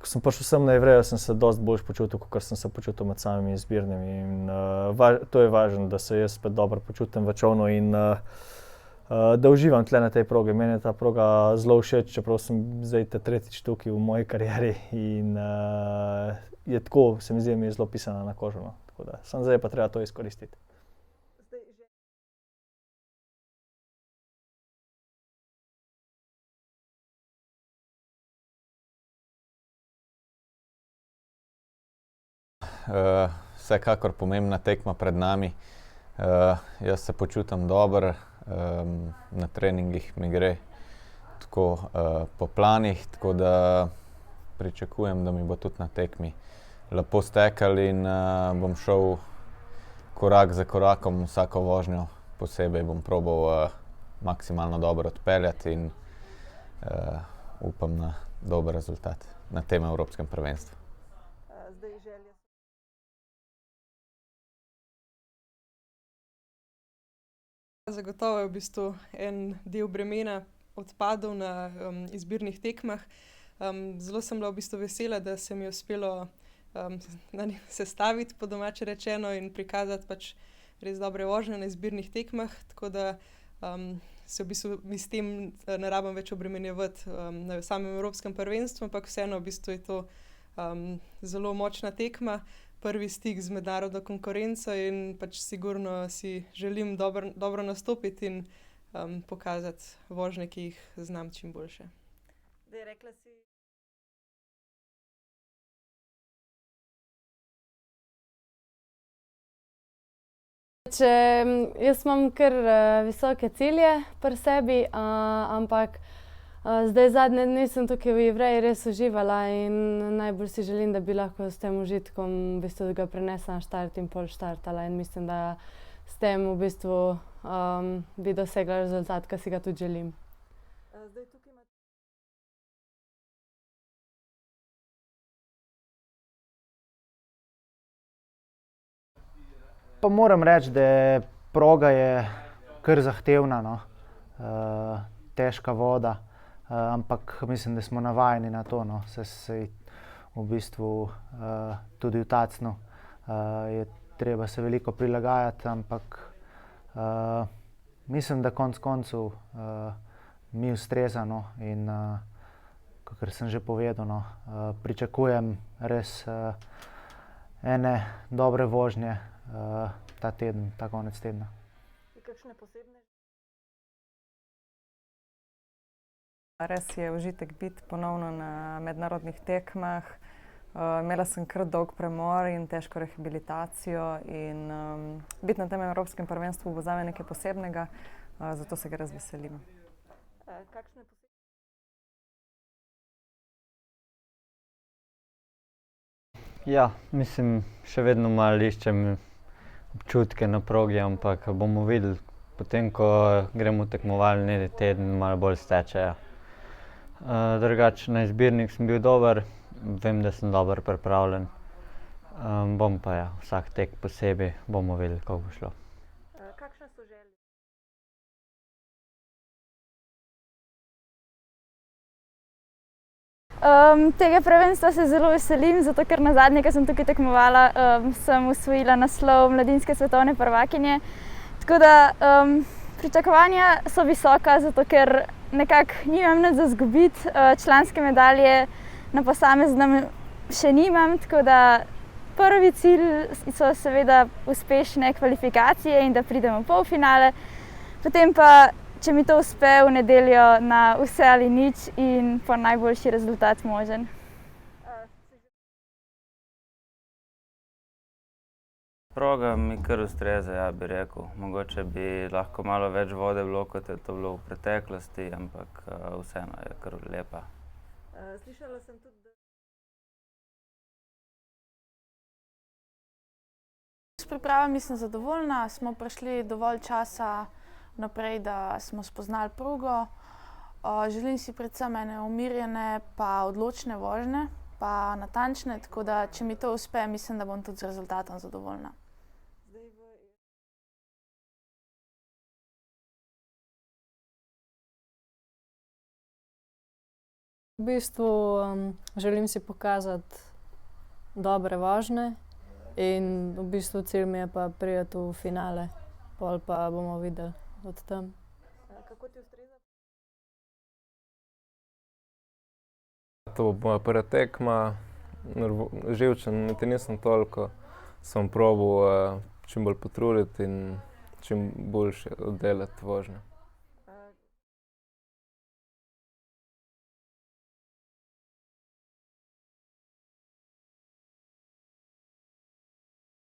Ko sem prišel sem na Ivrejo, sem se dosti bolj počutil, kot sem se počutil med samimi izbirnimi. In, to je važno, da se jaz spet dobro počutim v čolnu in da uživam tle na tej progi. Meni je ta proga zelo všeč, čeprav sem zdaj tretjič tukaj v moji karieri in je tako, se mi zdi, mi je zelo pisana na kožo. No. Tako da, samo zdaj je pa treba to izkoristiti. Vsekakor pomembna tekma pred nami. Jaz se počutim dobro, na treningih mi gre tako po planih, tako da pričakujem, da mi bo tudi na tekmi lepo steklo in bom šel korak za korakom, vsako vožnjo posebej bom probal maksimalno dobro odpeljati in upam na dober rezultat na tem evropskem prvenstvu. Zagotovo je v bistvu en del bremena odpadel na izbirnih tekmah. Zelo sem bila v bistvu vesela, da se mi je uspelo sestaviti, po domače rečeno, in prikazati pač res dobre vožnje na izbirnih tekmah, tako da se v bistvu mi s tem ne rabim več obremenjevati na samem evropskem prvenstvu, ampak vseeno v bistvu je to zelo močna tekma, prvi stik z mednarodno konkurenco in pač sigurno si želim dobro nastopiti in pokazati vožnje, ki jih znam čim boljše. Jaz imam kar visoke cilje pri sebi, ampak zdaj zadnje dni sem tukaj v Ivreji res uživala in najbolj si želim, da bi lahko s tem užitkom v bistvu ga prenesla na štart in pol štartala in mislim, da s tem v bistvu bi dosegla rezultat, ki si ga tudi želim. Pa moram reči, da je proga kar zahtevna, no. Težka voda, ampak mislim, da smo navajeni na to, no. Saj v bistvu tudi v Tacnu je treba se veliko prilagajati, ampak mislim, da konec koncev mi ustreza, no, in kakor sem že povedal, no, pričakujem res ene dobre vožnje ta teden, ta konec tedna. Res je užitek biti ponovno na mednarodnih tekmah. Imela sem kar dolg premor in težko rehabilitacijo in biti na tem evropskem prvenstvu bo zame nekaj posebnega, zato se ga res veselim. Ja, mislim, še vedno malo iščem občutke na progi, ampak bomo videli, potem ko gremo v tekmovalni teden, malo bolj stečejo. Drugače na izbirnik sem bil dober, vem, da sem dobro pripravljen. Bom pa ja, vsak tek posebej, bomo videli, kako bo šlo. Tega prvenstva se zelo veselim, zato ker nazadnje, ko sem tukaj tekmovala, sem osvojila naslov mladinske svetovne prvakinje. Tako da pričakovanja so visoka, zato ker nekako nimam nič za izgubiti. Članske medalje na posameznem še nimam, tako da prvi cilj so seveda uspešne kvalifikacije in da pridem v polfinale. Potem pa, če mi to uspe, v nedeljo na vse ali nič in po najboljši rezultat možen. Proga mi kar ustreza, ja, bi rekel. Mogoče bi lahko malo več vode bilo, kot je to bilo v preteklosti, ampak vseeno je kar lepa. Slišala sem tudi, da S pripravami sem zadovoljna, smo prišli dovolj časa naprej, da smo spoznali progo. Želim si predvsem ene umirjene pa odločne vožnje, pa natančne, tako da če mi to uspe, mislim, da bom tudi z rezultatom zadovoljna. V bistvu želim si pokazati dobre vožnje in v bistvu cilj mi je pa priti v finale, pol pa bomo videli od tam. Kako ti ustreza? To bo moja prva tekma, živčen niti nisem toliko, sem probal čim bolj potruditi in čim boljše oddelati vožnjo.